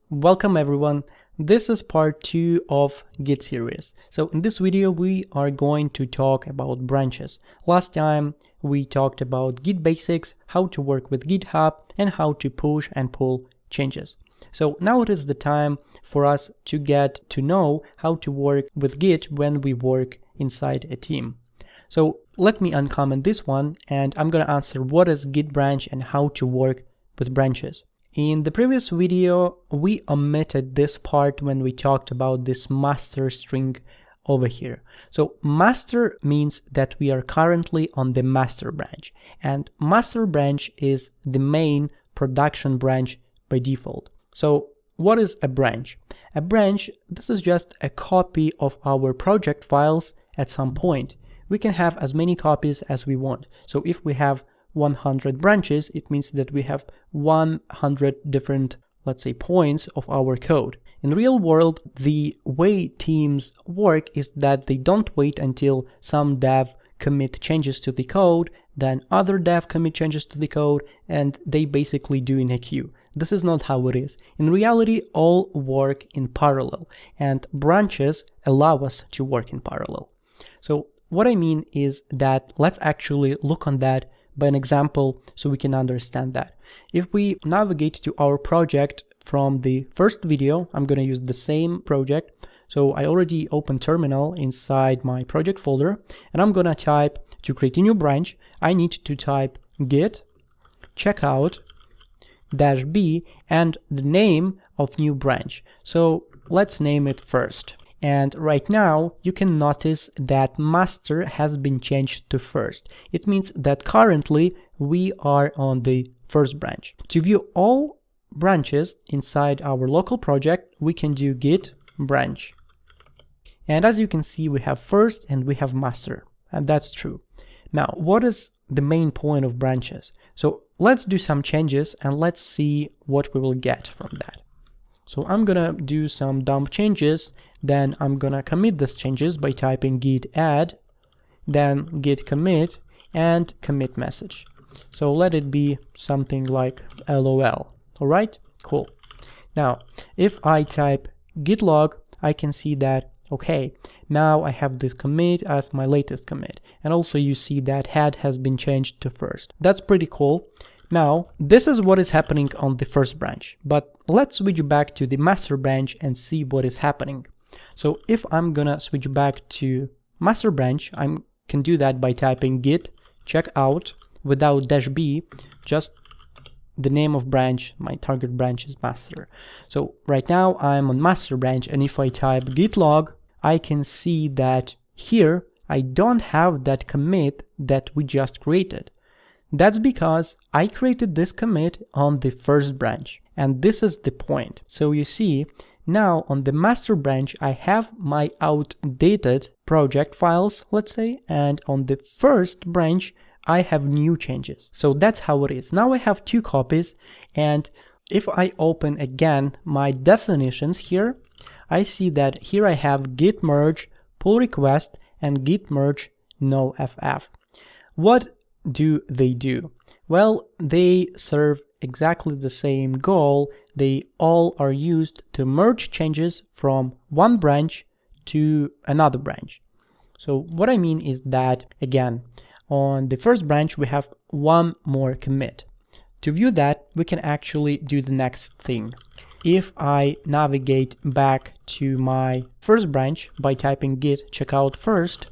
Welcome everyone. This is part 2 of Git series. So in this video we are going to talk about branches. Last time we talked about Git basics, how to work with GitHub, and how to push and pull changes. So now it is the time for us to get to know how to work with Git when we work inside a team. So let me uncomment this one, and I'm going to answer what is Git branch and how to work with branches. In the previous video, we omitted this part when we talked about this master string over here. So master means that we are currently on the master branch, and master branch is the main production branch by default. So what is a branch? A branch, this is just a copy of our project files at some point. We can have as many copies as we want. So if we have 100 branches, it means that we have 100 different, let's say, points of our code. In real world, the way teams work is that they don't wait until some dev commit changes to the code, then other dev commit changes to the code, and they basically do in a queue. This is not how it is. In reality, all work in parallel, and branches allow us to work in parallel. So what I mean is that let's actually look on that by an example so we can understand that. If we navigate to our project from the first video, I'm going to use the same project. So I already opened terminal inside my project folder, and I'm going to type, to create a new branch, I need to type git checkout -b and the name of new branch. So let's name it first. And right now you can notice that master has been changed to first. It means that currently we are on the first branch. To view all branches inside our local project, we can do git branch. And as you can see, we have first and we have master, and that's true. Now, what is the main point of branches? So let's do some changes and let's see what we will get from that. So I'm gonna do some dump changes, then I'm gonna commit these changes by typing git add, then git commit, and commit message. So let it be something like LOL. All right, cool. Now, if I type git log, I can see that, okay, now I have this commit as my latest commit. And also you see that head has been changed to first. That's pretty cool. Now, this is what is happening on the first branch, but let's switch back to the master branch and see what is happening. So if I'm gonna switch back to master branch, I can do that by typing git checkout without -b, just the name of branch. My target branch is master. So right now I'm on master branch, and if I type git log, I can see that here I don't have that commit that we just created. That's because I created this commit on the first branch, and this is the point. So you see, now on the master branch, I have my outdated project files, let's say, and on the first branch, I have new changes. So that's how it is. Now I have two copies, and if I open again my definitions here, I see that here I have git merge, pull request, and git merge noff. What do they do? Well, they serve exactly the same goal. They all are used to merge changes from one branch to another branch. So what I mean is that, again, on the first branch we have one more commit. To view that, we can actually do the next thing. If I navigate back to my first branch by typing git checkout first,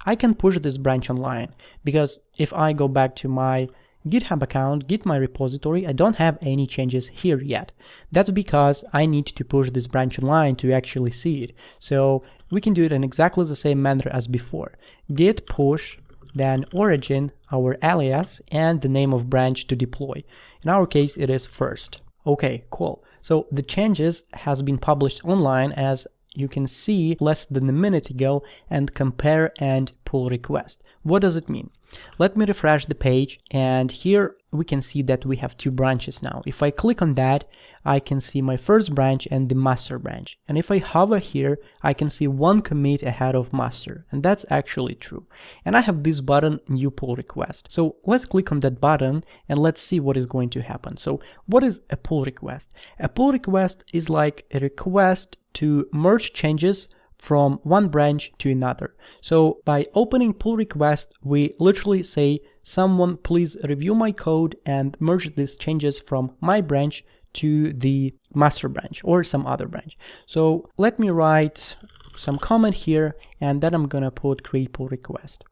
I can push this branch online, because if I go back to my GitHub account, Git my repository, I don't have any changes here yet. That's because I need to push this branch online to actually see it. So we can do it in exactly the same manner as before. Git push, then origin, our alias, and the name of branch to deploy. In our case, it is first. Okay, cool. So the changes has been published online, as you can see less than a minute ago, and compare and pull request. What does it mean? Let me refresh the page, and here we can see that we have two branches now. If I click on that, I can see my first branch and the master branch. And if I hover here, I can see one commit ahead of master. And that's actually true. And I have this button, new pull request. So let's click on that button and let's see what is going to happen. So what is a pull request? A pull request is like a request to merge changes from one branch to another. So by opening pull request, we literally say, someone please review my code and merge these changes from my branch to the master branch or some other branch. So let me write some comment here, and then I'm gonna put create pull request.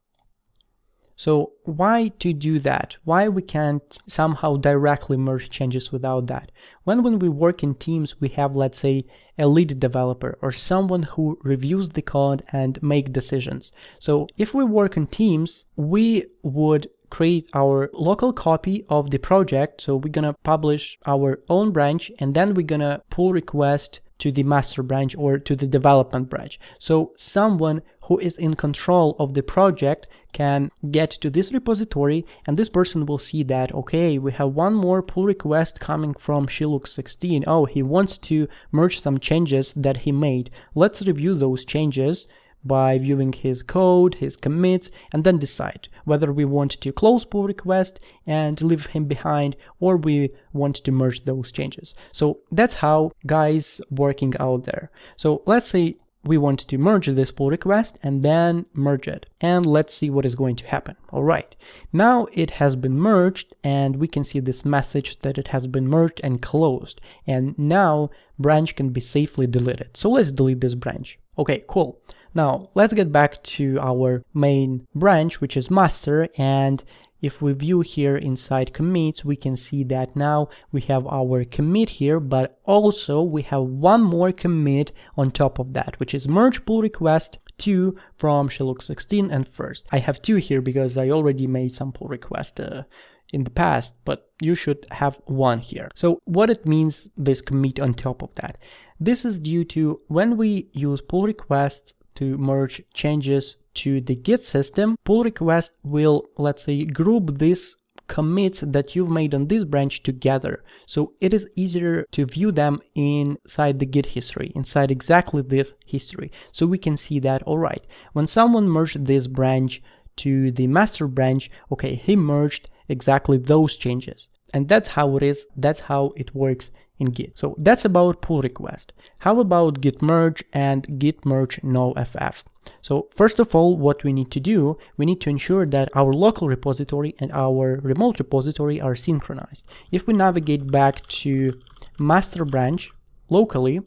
So why to do that? Why we can't somehow directly merge changes without that? When we work in teams, we have, let's say, a lead developer or someone who reviews the code and make decisions. So if we work in teams, we would create our local copy of the project. So we're gonna publish our own branch, and then we're gonna pull request to the master branch or to the development branch. So someone who is in control of the project can get to this repository, and this person will see that, okay, we have one more pull request coming from Shiluk16. Oh, he wants to merge some changes that he made. Let's review those changes by viewing his code, his commits, and then decide whether we want to close pull request and leave him behind, or we want to merge those changes. So that's how guys working out there. So let's say we want to merge this pull request and then merge it. And let's see what is going to happen. All right, now it has been merged, and we can see this message that it has been merged and closed. And now branch can be safely deleted. So let's delete this branch. Okay, cool. Now let's get back to our main branch, which is master. And if we view here inside commits, we can see that now we have our commit here, but also we have one more commit on top of that, which is merge pull request 2 from Shiluk16 and first. I have 2 here because I already made some pull request in the past, but you should have 1 here. So what it means, this commit on top of that? This is due to when we use pull requests to merge changes to the Git system, pull request will, let's say, group these commits that you've made on this branch together. So it is easier to view them inside the Git history, inside exactly this history. So we can see that, all right, when someone merged this branch to the master branch, okay, he merged exactly those changes. And that's how it is, that's how it works in Git. So that's about pull request. How about git merge and git merge noff? So first of all, what we need to do, we need to ensure that our local repository and our remote repository are synchronized. If we navigate back to master branch locally,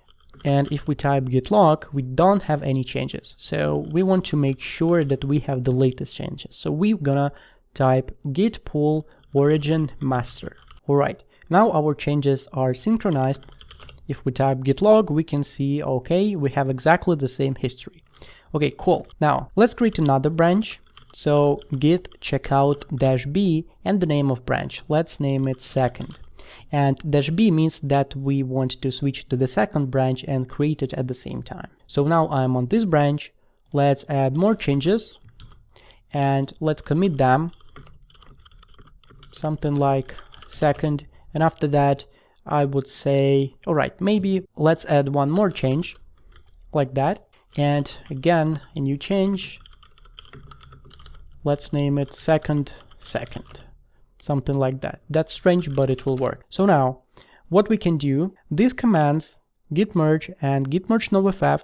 and if we type git log, we don't have any changes. So we want to make sure that we have the latest changes. So we're gonna type git pull origin master. All right, now our changes are synchronized. If we type git log, we can see, okay, we have exactly the same history. Okay, cool. Now let's create another branch. So git checkout -b and the name of branch. Let's name it second. And -b means that we want to switch to the second branch and create it at the same time. So now I'm on this branch. Let's add more changes and let's commit them. Something like second. And after that, I would say, all right, maybe let's add one more change like that. And again, a new change. Let's name it second. Something like that. That's strange, but it will work. So now what we can do, these commands, git merge and git merge noff,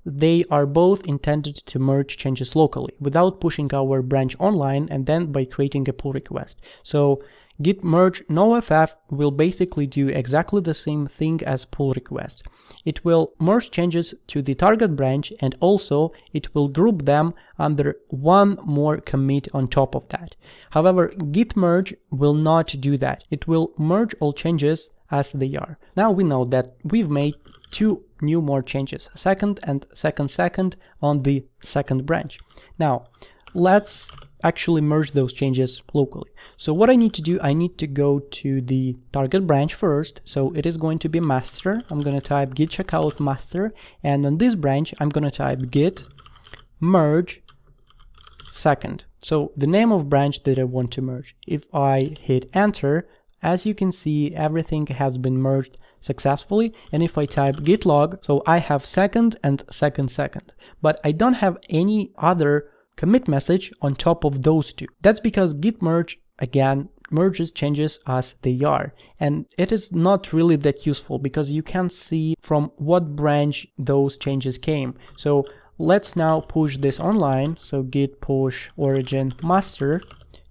they are both intended to merge changes locally without pushing our branch online and then by creating a pull request. So git merge noff will basically do exactly the same thing as pull request. It will merge changes to the target branch, and also it will group them under one more commit on top of that. However, git merge will not do that. It will merge all changes as they are. Now we know that we've made 2 new more changes, second and second on the second branch. Now let's actually merge those changes locally. So what I need to do, I need to go to the target branch first. So it is going to be master. I'm going to type git checkout master, and on this branch I'm going to type git merge second. So the name of branch that I want to merge. If I hit enter, as you can see, everything has been merged successfully. And if I type git log, so I have second and second, but I don't have any other commit message on top of those two. That's because git merge, again, merges changes as they are. And it is not really that useful because you can't see from what branch those changes came. So let's now push this online. So git push origin master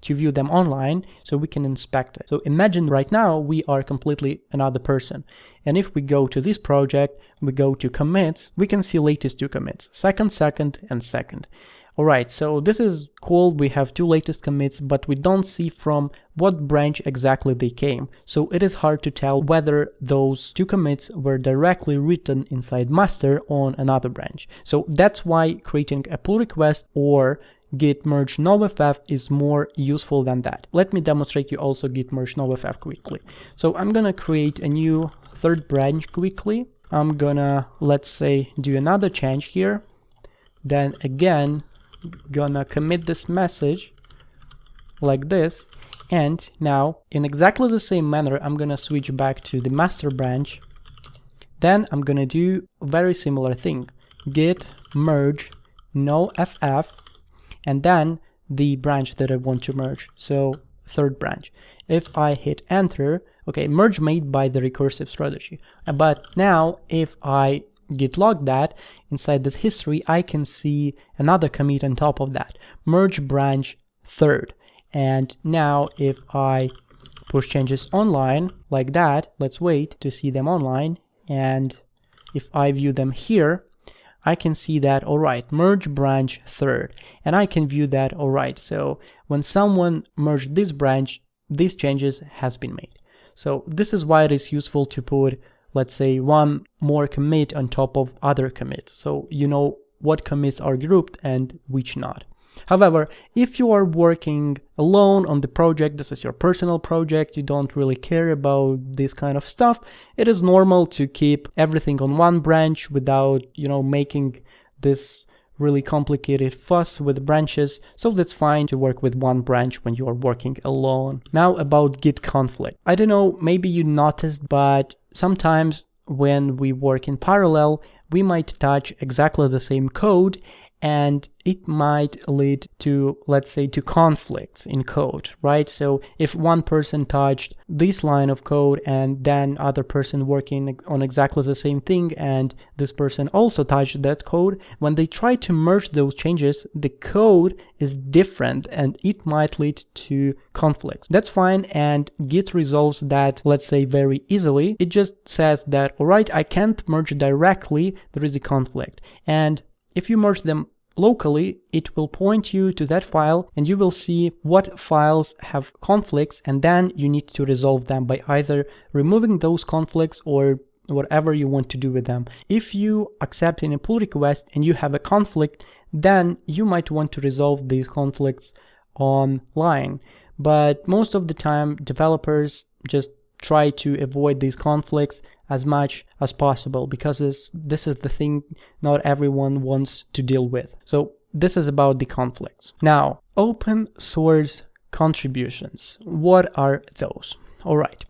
to view them online so we can inspect it. So imagine right now we are completely another person. And if we go to this project, we go to commits, we can see latest two commits, second, and second. All right, so this is cool. We have two latest commits, but we don't see from what branch exactly they came. So it is hard to tell whether those two commits were directly written inside master on another branch. So that's why creating a pull request or git merge noviff is more useful than that. Let me demonstrate you also git merge noviff quickly. So I'm gonna create a new third branch quickly. I'm gonna, let's say, do another change here. Then again, gonna commit this message like this, and now in exactly the same manner I'm gonna switch back to the master branch. Then I'm gonna do a very similar thing, git merge noff, and then the branch that I want to merge, so third branch. If I hit enter, okay, merge made by the recursive strategy. But now if I git log that, inside this history I can see another commit on top of that, merge branch third. And now if I push changes online like that, let's wait to see them online, and if I view them here, I can see that, all right, merge branch third, and I can view that, all right, so when someone merged this branch, these changes has been made. So this is why it is useful to put, let's say, one more commit on top of other commits, so you know what commits are grouped and which not. However, if you are working alone on the project, this is your personal project, you don't really care about this kind of stuff, it is normal to keep everything on one branch without, making this really complicated fuss with branches, so that's fine to work with one branch when you are working alone. Now about git conflict. I don't know, maybe you noticed, but sometimes when we work in parallel, we might touch exactly the same code, and it might lead to, let's say, to conflicts in code, right? So if one person touched this line of code and then other person working on exactly the same thing and this person also touched that code, when they try to merge those changes, the code is different and it might lead to conflicts. That's fine, and Git resolves that, let's say, very easily. It just says that, all right, I can't merge directly, there is a conflict. And if you merge them locally, it will point you to that file and you will see what files have conflicts, and then you need to resolve them by either removing those conflicts or whatever you want to do with them. If you accept in a pull request and you have a conflict, then you might want to resolve these conflicts online. But most of the time, developers just try to avoid these conflicts as much as possible, because this is the thing not everyone wants to deal with. So this is about the conflicts. Now, open source contributions. What are those? All right,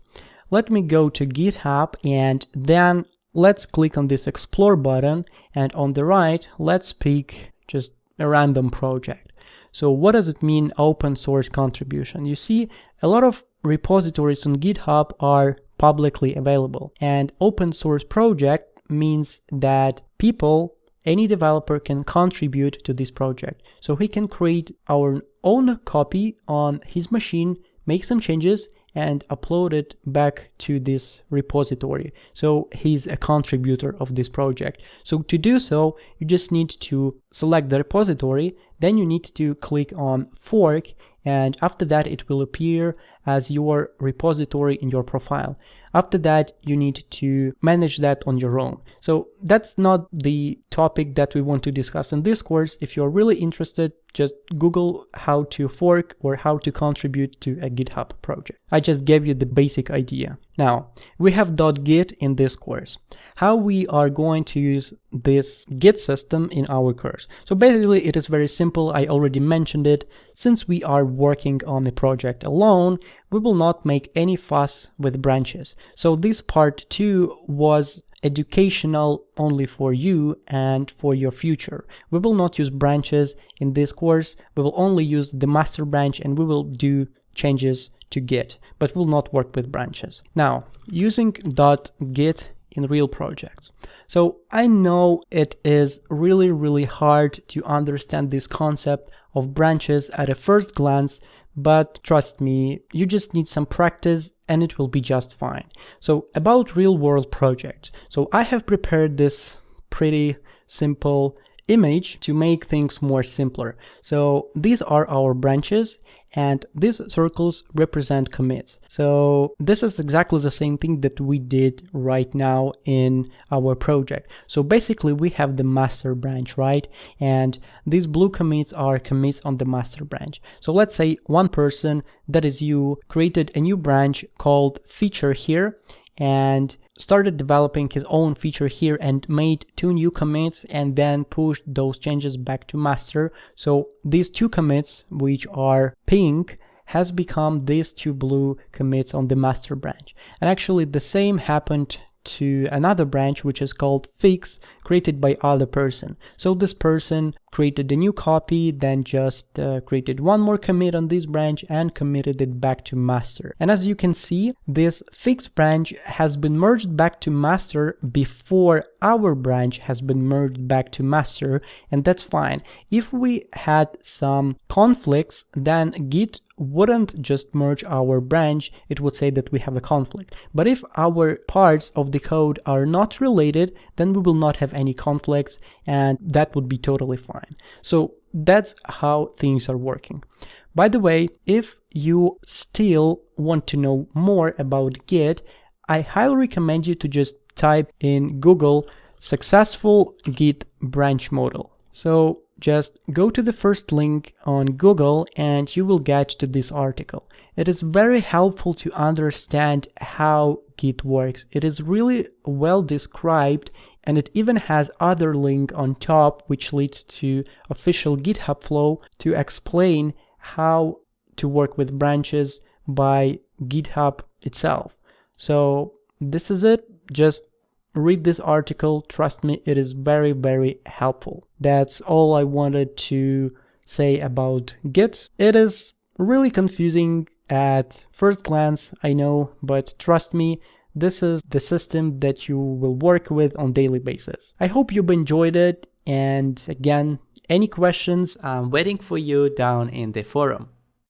let me go to GitHub, and then let's click on this explore button, and on the right, let's pick just a random project. So what does it mean, open source contribution? You see, a lot of repositories on GitHub are publicly available, and open source project means that people, any developer, can contribute to this project. So he can create our own copy on his machine, make some changes, and upload it back to this repository. So he's a contributor of this project. So to do so, you just need to select the repository, then you need to click on fork, and after that it will appear as your repository in your profile. After that, you need to manage that on your own. So that's not the topic that we want to discuss in this course. If you're really interested, just Google how to fork or how to contribute to a GitHub project. I just gave you the basic idea. Now, we have .git in this course. How we are going to use this Git system in our course. So basically, it is very simple. I already mentioned it. Since we are working on the project alone, we will not make any fuss with branches. So this part 2 was educational only for you and for your future. We will not use branches in this course. We will only use the master branch, and we will do changes to Git, but will not work with branches. Now, using .git in real projects. So I know it is really hard to understand this concept of branches at a first glance, but trust me, you just need some practice and it will be just fine. So about real world projects. So I have prepared this pretty simple image to make things more simpler. So these are our branches, and these circles represent commits. So this is exactly the same thing that we did right now in our project. So basically we have the master branch, right? And these blue commits are commits on the master branch. So let's say one person, that is you, created a new branch called feature here and started developing his own feature here and made 2 new commits and then pushed those changes back to master. So these 2 commits, which are pink, has become these 2 blue commits on the master branch. And actually the same happened to another branch, which is called fix, created by other person. So this person created a new copy, then just created one more commit on this branch and committed it back to master. And as you can see, this fix branch has been merged back to master before our branch has been merged back to master, and that's fine. If we had some conflicts, then Git wouldn't just merge our branch, it would say that we have a conflict. But if our parts of the code are not related, then we will not have any conflicts, and that would be totally fine. So that's how things are working. By the way, if you still want to know more about Git, I highly recommend you to just type in Google successful Git branch model. So just go to the first link on Google and you will get to this article. It is very helpful to understand how Git works. It is really well described, and it even has other link on top which leads to official GitHub flow to explain how to work with branches by GitHub itself. So this is it. Just read this article. Trust me, it is very helpful. That's all I wanted to say about Git. It is really confusing at first glance, I know, but trust me, this is the system that you will work with on a daily basis. I hope you've enjoyed it, and again, any questions, I'm waiting for you down in the forum.